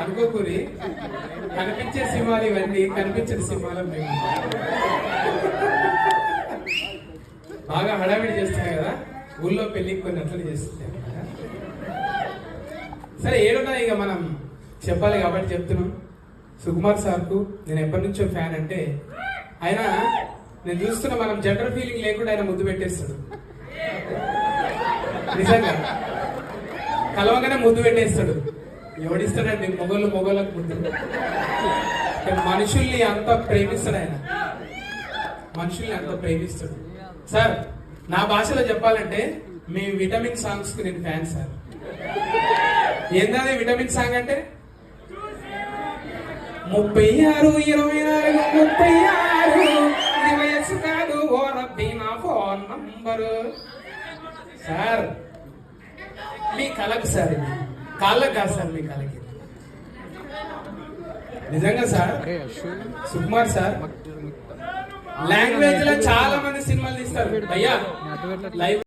అనుకోకూరి కనిపించే సినిమాలు ఇవన్నీ, కనిపించని సినిమాలు మేము బాగా హడావిడి చేస్తున్నాయి కదా, ఊళ్ళో పెళ్లికి కొన్ని అట్లనే చేస్తున్నాయి. సరే ఏడున్నా ఇక మనం చెప్పాలి కాబట్టి చెప్తున్నాం. సుకుమార్ సార్కు నేను ఎప్పటి నుంచో ఫ్యాన్. అంటే ఆయన నేను చూస్తున్నా, మనం జెండర్ ఫీలింగ్ లేకుండా ఆయన ముద్దు పెట్టేస్తాడు. నిజంగా కలవగానే ముద్దు పెట్టేస్తాడు. ఎవడిస్తాడండి మొగోళ్ళకు ముద్దు? మనుషుల్ని అంత ప్రేమిస్తాడు ఆయన, మనుషుల్ని అంత ప్రేమిస్తాడు. సార్ నా భాషలో చెప్పాలంటే మీ విటమిన్ సాంగ్స్ కు నేను ఫ్యాన్ సార్. ఏంటది విటమిన్ సాంగ్ అంటే? 36, 24, 36 ఇది వయసు కాదు ఓ రబ్బీ నా ఫోన్ నంబరు. సార్ మీ కళకు సార్, ఇది కాళ్ళకు కాదు సార్, మీ కళకి. నిజంగా సార్ సుకుమార్ సార్ లాంగ్వేజ్ లో చాలా మంది సినిమాలు తీస్తారు భయ్యా. లైవ్